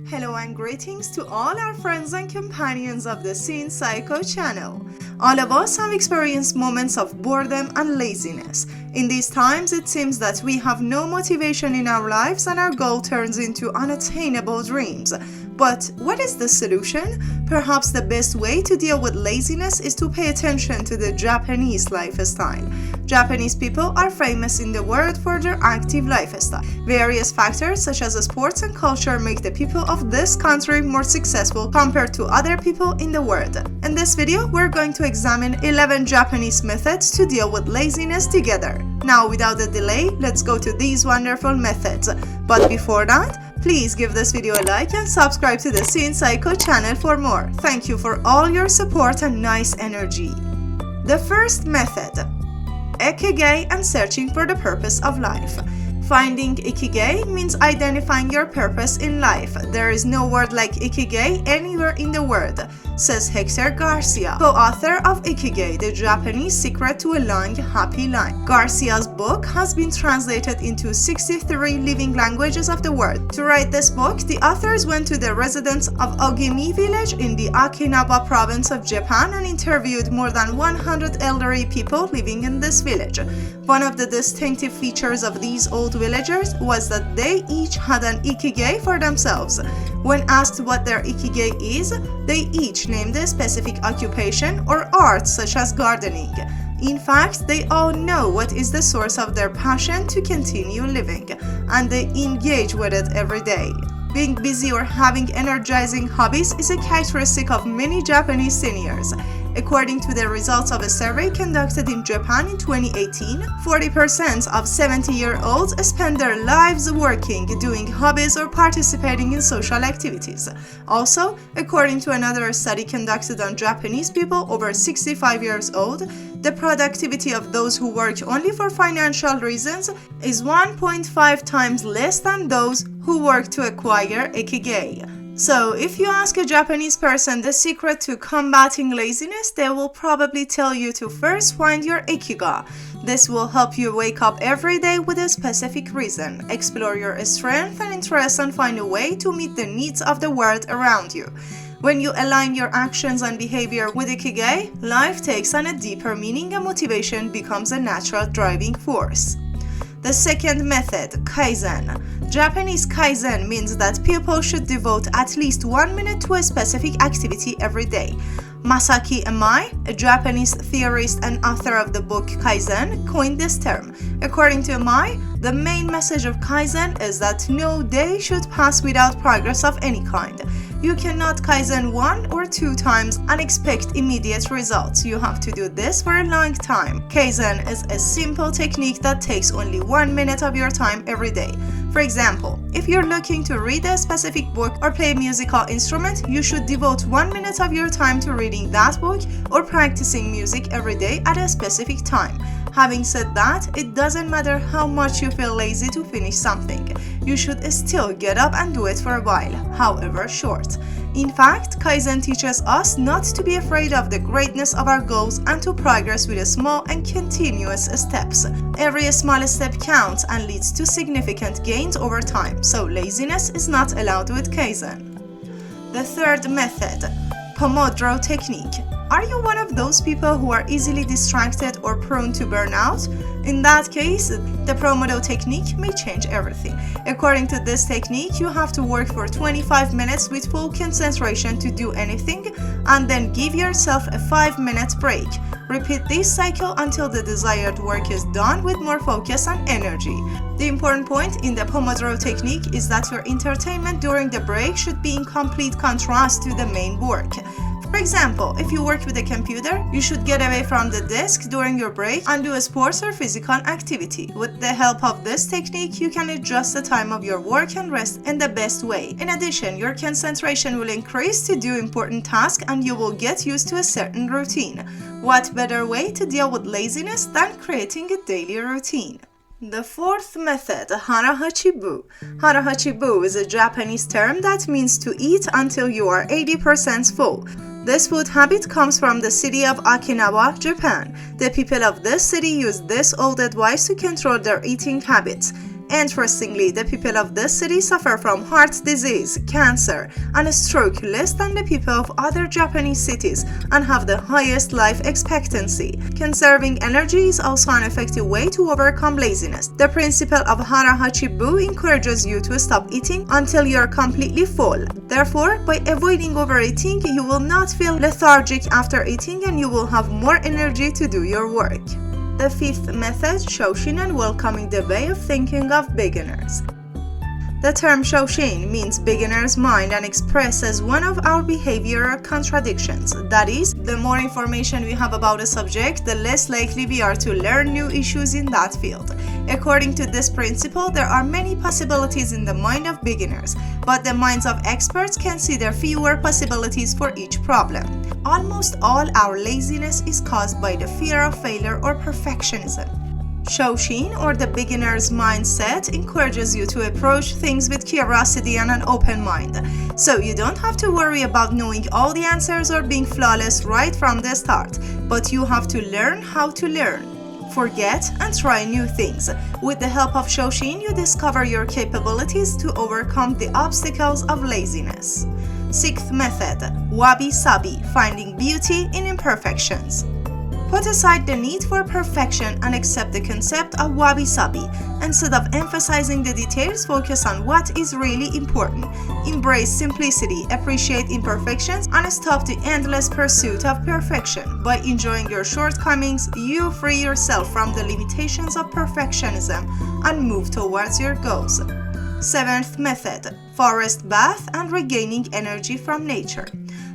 Hello and greetings to all our friends and companions of the Scene Psycho channel. All of us have experienced moments of boredom and laziness. In these times, it seems that we have no motivation in our lives and our goal turns into unattainable dreams. But what is the solution? Perhaps the best way to deal with laziness is to pay attention to the Japanese lifestyle. Japanese people are famous in the world for their active lifestyle. Various factors such as sports and culture make the people of this country more successful compared to other people in the world. In this video, we're going to examine 11 Japanese methods to deal with laziness together. Now, without a delay, let's go to these wonderful methods. But before that, please give this video a like and subscribe to the Scene Psycho channel for more. Thank you for all your support and nice energy. The first method: Ikigai and searching for the purpose of life. Finding Ikigai means identifying your purpose in life. There is no word like Ikigai anywhere in the world, says Hector Garcia, co-author of Ikigai, the Japanese secret to a long, happy life. Garcia's book has been translated into 63 living languages of the world. To write this book, the authors went to the residents of Ogimi village in the Okinawa province of Japan and interviewed more than 100 elderly people living in this village. One of the distinctive features of these old villagers was that they each had an Ikigai for themselves. When asked what their Ikigai is, they each named a specific occupation or art such as gardening. In fact, they all know what is the source of their passion to continue living, and they engage with it every day. Being busy or having energizing hobbies is a characteristic of many Japanese seniors. According to the results of a survey conducted in Japan in 2018, 40% of 70-year-olds spend their lives working, doing hobbies, or participating in social activities. Also, according to another study conducted on Japanese people over 65 years old, the productivity of those who work only for financial reasons is 1.5 times less than those who work to acquire Ikigai. So, if you ask a Japanese person the secret to combating laziness, they will probably tell you to first find your Ikigai. This will help you wake up every day with a specific reason, explore your strengths and interests, and find a way to meet the needs of the world around you. When you align your actions and behavior with Ikigai, life takes on a deeper meaning and motivation becomes a natural driving force. The second method, Kaizen. Japanese Kaizen means that people should devote at least 1 minute to a specific activity every day. Masaki Amai, a Japanese theorist and author of the book Kaizen, coined this term. According to Amai, the main message of Kaizen is that no day should pass without progress of any kind. You cannot Kaizen 1 or 2 times and expect immediate results. You have to do this for a long time. Kaizen is a simple technique that takes only 1 minute of your time every day. For example, if you're looking to read a specific book or play a musical instrument, you should devote 1 minute of your time to reading that book or practicing music every day at a specific time. Having said that, it doesn't matter how much you feel lazy to finish something. You should still get up and do it for a while, however short. In fact, Kaizen teaches us not to be afraid of the greatness of our goals and to progress with small and continuous steps. Every small step counts and leads to significant gains over time, so laziness is not allowed with Kaizen. The third method, Pomodoro technique. Are you one of those people who are easily distracted or prone to burnout? In that case, the Pomodoro technique may change everything. According to this technique, you have to work for 25 minutes with full concentration to do anything and then give yourself a 5-minute break. Repeat this cycle until the desired work is done with more focus and energy. The important point in the Pomodoro technique is that your entertainment during the break should be in complete contrast to the main work. For example, if you work with a computer, you should get away from the desk during your break and do a sports or physical activity. With the help of this technique, you can adjust the time of your work and rest in the best way. In addition, your concentration will increase to do important tasks and you will get used to a certain routine. What better way to deal with laziness than creating a daily routine? The fourth method, Harahachibu. Harahachibu is a Japanese term that means to eat until you are 80% full. This food habit comes from the city of Okinawa, Japan. The people of this city use this old advice to control their eating habits. Interestingly, the people of this city suffer from heart disease, cancer, and stroke less than the people of other Japanese cities and have the highest life expectancy. Conserving energy is also an effective way to overcome laziness. The principle of harahachi-bu encourages you to stop eating until you are completely full. Therefore, by avoiding overeating, you will not feel lethargic after eating and you will have more energy to do your work. The fifth method, Shoshin, and welcoming the way of thinking of beginners. The term Shoshin means beginner's mind and expresses one of our behavioral contradictions. That is, the more information we have about a subject, the less likely we are to learn new issues in that field. According to this principle, there are many possibilities in the mind of beginners, but the minds of experts consider fewer possibilities for each problem. Almost all our laziness is caused by the fear of failure or perfectionism. Shoshin, or the beginner's mindset, encourages you to approach things with curiosity and an open mind. So you don't have to worry about knowing all the answers or being flawless right from the start, but you have to learn how to learn. Forget and try new things. With the help of Shoshin, you discover your capabilities to overcome the obstacles of laziness. Sixth method, wabi-sabi, finding beauty in imperfections. Put aside the need for perfection and accept the concept of wabi-sabi. Instead of emphasizing the details, focus on what is really important. Embrace simplicity, appreciate imperfections, and stop the endless pursuit of perfection. By enjoying your shortcomings, you free yourself from the limitations of perfectionism and move towards your goals. Seventh method, forest bath and regaining energy from nature.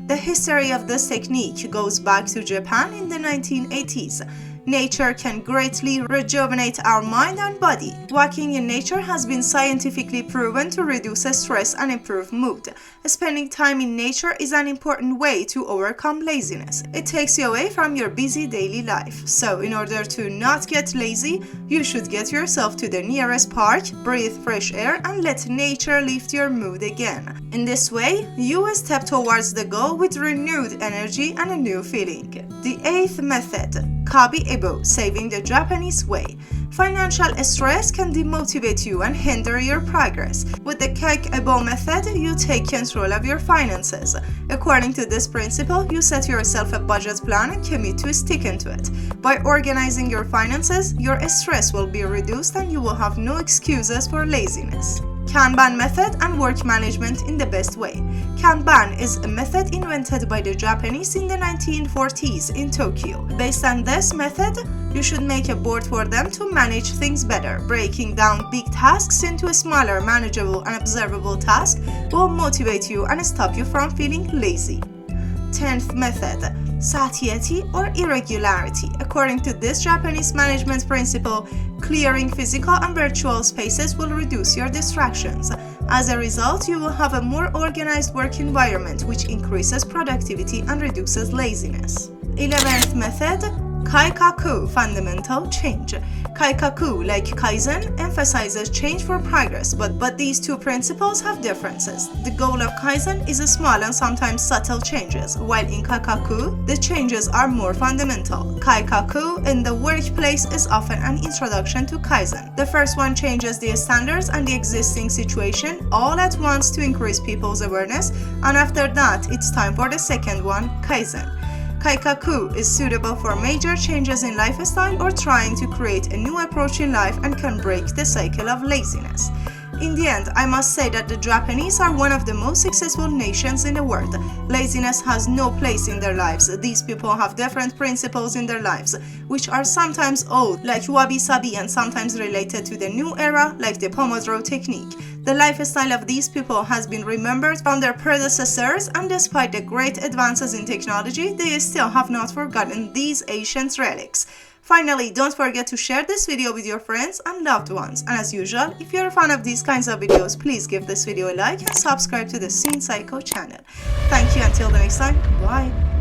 The history of this technique goes back to Japan in the 1980s. Nature can greatly rejuvenate our mind and body. Walking in nature has been scientifically proven to reduce stress and improve mood. Spending time in nature is an important way to overcome laziness. It takes you away from your busy daily life. So, in order to not get lazy, you should get yourself to the nearest park, breathe fresh air, and let nature lift your mood again. In this way, you will step towards the goal with renewed energy and a new feeling. The eighth method, Kabi-Ebo, saving the Japanese way. Financial stress can demotivate you and hinder your progress. With the Kabi-Ebo method, you take control of your finances. According to this principle, you set yourself a budget plan and commit to sticking to it. By organizing your finances, your stress will be reduced and you will have no excuses for laziness. Kanban method and work management in the best way. Kanban is a method invented by the Japanese in the 1940s in Tokyo. Based on this method, you should make a board for them to manage things better. Breaking down big tasks into a smaller, manageable, and observable task will motivate you and stop you from feeling lazy. 10th method, satiety or irregularity. According to this Japanese management principle, clearing physical and virtual spaces will reduce your distractions. As a result, you will have a more organized work environment, which increases productivity and reduces laziness. 11th method, Kaikaku, fundamental change. Kaikaku, like Kaizen, emphasizes change for progress, but these two principles have differences. The goal of Kaizen is small and sometimes subtle changes, while in Kaikaku, the changes are more fundamental. Kaikaku in the workplace is often an introduction to Kaizen. The first one changes the standards and the existing situation all at once to increase people's awareness, and after that, it's time for the second one, Kaizen. Kaikaku is suitable for major changes in lifestyle or trying to create a new approach in life and can break the cycle of laziness. In the end, I must say that the Japanese are one of the most successful nations in the world. Laziness has no place in their lives. These people have different principles in their lives, which are sometimes old, like wabi-sabi, and sometimes related to the new era, like the Pomodoro technique. The lifestyle of these people has been remembered from their predecessors, and despite the great advances in technology, they still have not forgotten these ancient relics. Finally, don't forget to share this video with your friends and loved ones. And as usual, if you're a fan of these kinds of videos, please give this video a like and subscribe to the Scene Psycho channel. Thank you, until the next time, bye!